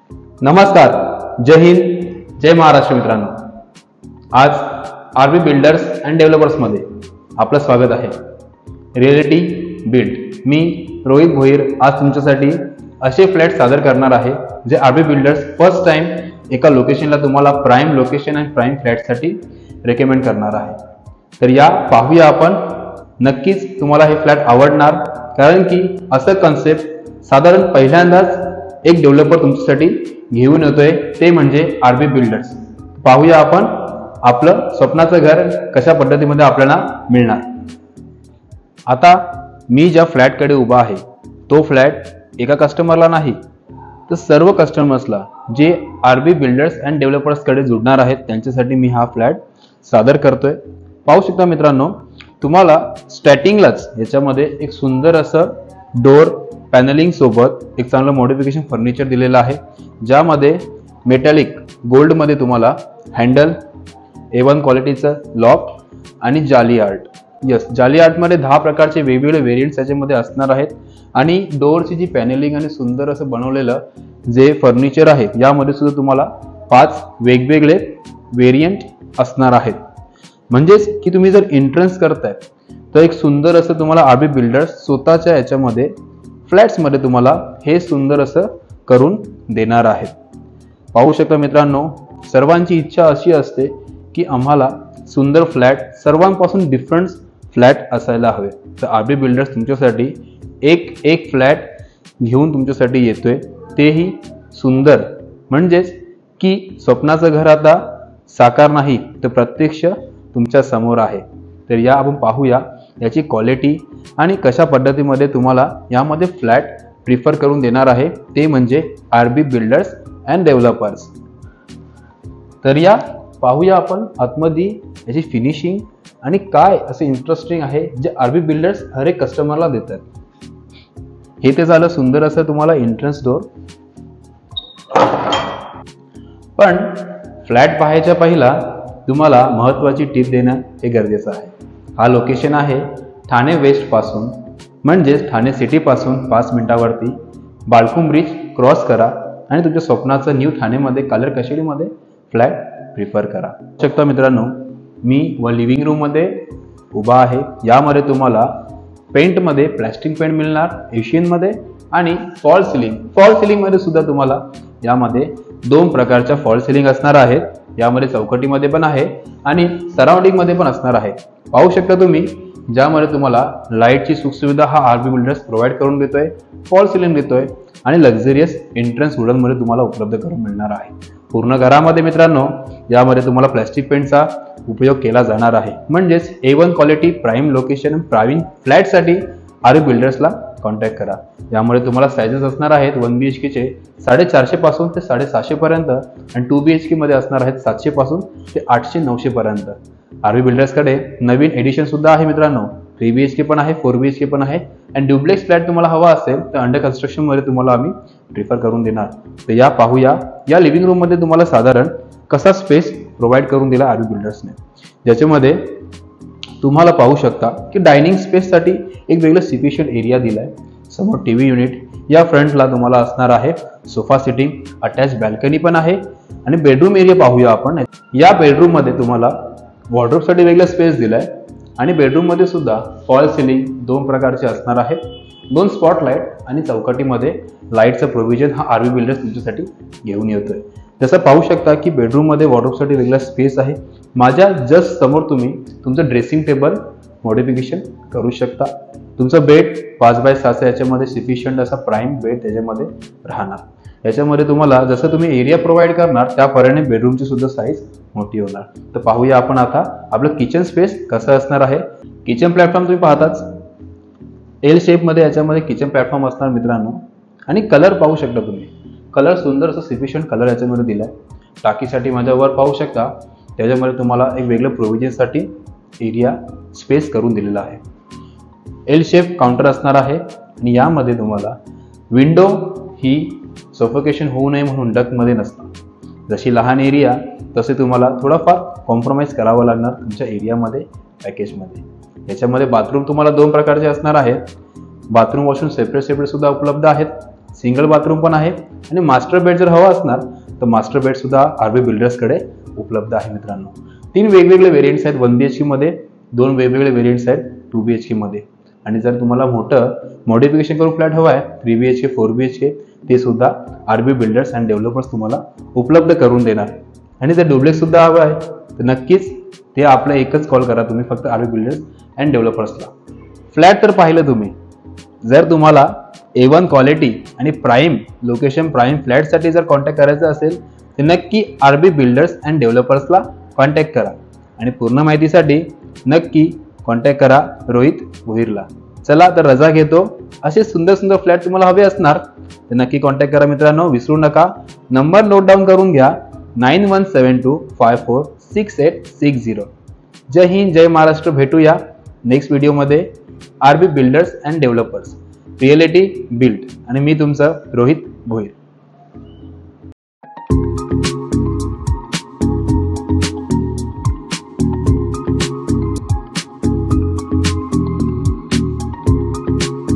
नमस्कार, जय हिंद, जय महाराष्ट्र मित्रांनो. आज आरबी बिल्डर्स अँड डेव्हलपर्स मध्ये आपलं स्वागत आहे. Reality build. मी रोहित भोईर आज तुमच्यासाठी असे फ्लॅट सादर करणार आहे जे आरबी बिल्डर्स फर्स्ट टाइम एका लोकेशनला तुम्हाला प्राइम लोकेशन आणि प्राइम फ्लॅटसाठी रेकमेंड करणार आहे. तर या पाहूया आपण. नक्कीच तुम्हाला हे फ्लॅट आवडणार, कारण की असं कन्सेप्ट साधारण पहिल्यांदाच एक डेव्हलपर तुमच्यासाठी घेऊन येतोय, ते म्हणजे आरबी बिल्डर्स. पाहूया आपण आपलं स्वप्नाचं घर कशा पद्धतीमध्ये आपल्याला मिळणार. आता मी ज्या फ्लॅटकडे उभा आहे तो फ्लॅट एका कस्टमरला नाही तर सर्व कस्टमर्सला जे आरबी बिल्डर्स अँड डेव्हलपर्सकडे जुडणार आहेत त्यांच्यासाठी मी हा फ्लॅट सादर करतोय. पाहू शकता मित्रांनो, तुम्हाला स्टार्टिंगलाच याच्यामध्ये एक सुंदर असं डोर पॅनलिंग सोबत एक चांगलं मॉडिफिकेशन फर्निचर दिलेलं आहे, ज्यामध्ये मेटॅलिक गोल्डमध्ये तुम्हाला हँडल, A1 क्वालिटीचं लॉक आणि जाली आर्ट. जाली आर्टमध्ये 10 प्रकारचे वेगवेगळे व्हेरियंट्स याच्यामध्ये असणार आहेत. आणि डोअरची जी पॅनलिंग आणि सुंदर असं बनवलेलं जे फर्निचर आहे यामध्ये सुद्धा तुम्हाला 5 वेगवेगळे व्हेरियंट असणार आहेत. म्हणजेच की तुम्ही जर एंट्रन्स करताय तर एक सुंदर असं तुम्हाला आरबी बिल्डर्स स्वतःच्या याच्यामध्ये फ्लॅट्समध्ये तुम्हाला हे सुंदर असं करून देणार आहेत. पाहू शकता मित्रांनो, सर्वांची इच्छा अशी असते की आम्हाला सुंदर फ्लॅट, सर्वांपासून डिफरंट फ्लॅट असायला हवे. तर आरबी बिल्डर्स तुमच्यासाठी एक फ्लॅट घेऊन तुमच्यासाठी येतोय, तेही सुंदर. म्हणजेच की स्वप्नाचं घर आता साकार नाही तर प्रत्यक्ष तुमच्या समोर आहे. तर या आपण पाहूया याची क्वालिटी आणि कशा पद्धतीमध्ये तुम्हाला यामध्ये फ्लॅट प्रिफर करून देणार आहे, ते म्हणजे आरबी बिल्डर्स अँड डेव्हलपर्स. तर या पाहूया आपण आतमध्ये याची फिनिशिंग आणि काय असे इंटरेस्टिंग आहे जे आरबी बिल्डर्स हर एक कस्टमरला देतात. हे ते झालं सुंदर असं तुम्हाला एंट्रन्स डोर. पण फ्लॅट पाहायच्या पहिला तुम्हाला महत्त्वाची टिप देणं हे गरजेचं आहे. हा लोकेशन आहे ठाणे वेस्ट पासून, म्हणजेच ठाणे सिटी पासून 5 मिनिटावरती. बाळकुम ब्रिज क्रॉस करा आणि तुमच्या स्वप्नाचं न्यू ठाणेमध्ये कलर कशेडीमध्ये फ्लॅट प्रिफर करा. शकता मित्रांनो, मी लिव्हिंग रूम मध्ये उभा आहे. यामध्ये तुम्हाला पेंटमध्ये प्लॅस्टिक पेंट मिळणार एशियनमध्ये आणि फॉल सिलिंग मध्ये सुद्धा तुम्हाला यामध्ये 2 प्रकारच्या फॉल सिलिंग असणार आहेत. यामध्ये चौकटीमध्ये पण आहे आणि सराउंडिंग मध्ये पण असणार आहे. पाहू शकता तुम्ही, ज्यामध्ये तुम्हाला लाईटची सुखसुविधा हा आरबी बिल्डर्स प्रोव्हाइड करून देतोय, फॉल सिलिंग देतोय आणि लक्झरियस एंट्रन्स वुडन मध्ये तुम्हाला उपलब्ध करून मिळणार आहे. पूर्ण घरामध्ये मित्रांनो यामध्ये तुम्हाला प्लॅस्टिक पेंटचा उपयोग केला जाणार आहे. म्हणजेच A1 quality prime location prime फ्लॅटसाठी आरबी बिल्डर्सला कॉन्टॅक्ट करा. यामध्ये तुम्हाला साइजेस असणार आहेत 1 BHK चे 450 पासून ते 750 पर्यंत आणि 2 BHK मध्ये असणार आहेत 700 पासून ते 800-900 पर्यंत. आरबी बिल्डर्सकडे नवीन एडिशन सुद्धा आहे मित्रांनो. 3 BHK पण आहे, 4 BHK पण आहे आणि ड्युप्लेक्स फ्लॅट तुम्हाला हवा असेल तर अंडर कन्स्ट्रक्शन मध्ये तुम्हाला आम्ही प्रिफर करून देणार. तर या पाहूया या लिव्हिंग रूम मध्ये तुम्हाला साधारण कसा स्पेस प्रोव्हाइड करून दिला आरबी बिल्डर्सने, ज्याच्यामध्ये तुम्हाला पाहू शकता की डायनिंग स्पेससाठी एक वेगळं सफिशियंट एरिया दिलाय. समोर टीव्ही युनिट, या फ्रंटला तुम्हाला असणार आहे सोफा सिटिंग, अटॅच बॅल्कनी पण आहे. आणि बेडरूम एरिया पाहूया आपण. या बेडरूम मध्ये तुम्हाला वॉर्डरोबसाठी वेगळा स्पेस दिलाय आणि बेडरूम मध्ये सुद्धा फॉल सिलिंग 2 प्रकारचे असणार आहेत. 2 स्पॉटलाइट आणि चौकटीमध्ये लाईटचं प्रोव्हिजन हा आरबी बिल्डर्स तुमच्यासाठी घेऊन येतोय. जसं पाहू शकता की बेडरूम मध्ये वॉर्डरोबसाठी वेगळा स्पेस आहे. माझ्या जस्ट समोर तुम्ही तुमचं ड्रेसिंग टेबल मॉडिफिकेशन करू शकता. तुमचं बेड 5x6 याच्यामध्ये सफिशियंट असा प्राइम बेड त्याच्यामध्ये राहणार. याच्यामध्ये तुम्हाला जसं तुम्ही एरिया प्रोव्हाइड करणार त्याप्रमाणे बेडरूमची सुद्धा साईज मोठी होणार. तर पाहूया आपण आता आपलं किचन स्पेस कसं असणार आहे. किचन प्लॅटफॉर्म तुम्ही पाहताच एल शेप मध्ये याच्यामध्ये किचन प्लॅटफॉर्म असणार मित्रांनो. आणि कलर पाहू शकता तुम्ही, कलर सुंदर असं सफिशियंट कलर याच्यामध्ये दिलाय. टाकीसाठी माझ्यावर पाहू शकता त्याच्यामध्ये तुम्हाला एक वेगळं प्रोव्हिजनसाठी एरिया स्पेस करून दिलेला आहे. एल शेप काउंटर असणार आहे आणि यामध्ये तुम्हाला विंडो ही सफोकेशन होऊ नये म्हणून डक्टमध्ये नसणार. जशी लहान एरिया तसे तुम्हाला थोडाफार कॉम्प्रोमाइज करावं लागणार तुमच्या एरियामध्ये पॅकेजमध्ये. याच्यामध्ये बाथरूम तुम्हाला 2 प्रकारचे असणार आहेत. बाथरूम वॉशरूम सेपरेट सुद्धा उपलब्ध आहेत सिंगल बाथरूम पण आहे आणि मास्टर बेड जर हवा असणार तर मास्टर बेड सुद्धा आरबी बिल्डर्सकडे उपलब्ध आहे मित्रांनो. 3 वेगवेगळे व्हेरियंट्स आहेत 1 BHK मध्ये, 2 वेगवेगळे व्हेरियंट्स आहेत 2 BHK मध्ये. आणि जर तुम्हाला मोठं मॉडिफिकेशन करून फ्लॅट हवा आहे 3 BHK 4 BHK ते सुद्धा आरबी बिल्डर्स अँड डेव्हलपर्स तुम्हाला उपलब्ध करून देणार. आणि जर डुप्लेक्स सुद्धा हवं आहे तर नक्कीच ते आपलं एकच कॉल करा तुम्ही फक्त आरबी बिल्डर्स अँड डेव्हलपर्सला. फ्लॅट तर पाहिलं तुम्ही. जर तुम्हाला A1 क्वालिटी आणि प्राईम लोकेशन प्राईम फ्लॅटसाठी जर कॉन्टॅक्ट करायचं असेल तर नक्की आरबी बिल्डर्स अँड डेव्हलपर्सला कॉन्टॅक्ट करा. आणि पूर्ण माहितीसाठी नक्की कॉन्टॅक्ट करा रोहित भोईरला. चला तर रजा घेतो. असे सुंदर सुंदर फ्लॅट तुम्हाला हवे असणार तर नक्की कॉन्टॅक्ट करा मित्रांनो. विसरू नका, नंबर नोट डाऊन करून घ्या 9172546860. जय हिंद, जय महाराष्ट्र. भेटूया नेक्स्ट व्हिडिओमध्ये. RB builders and developers, reality build. आणि मी तुमचं रोहित भोईर.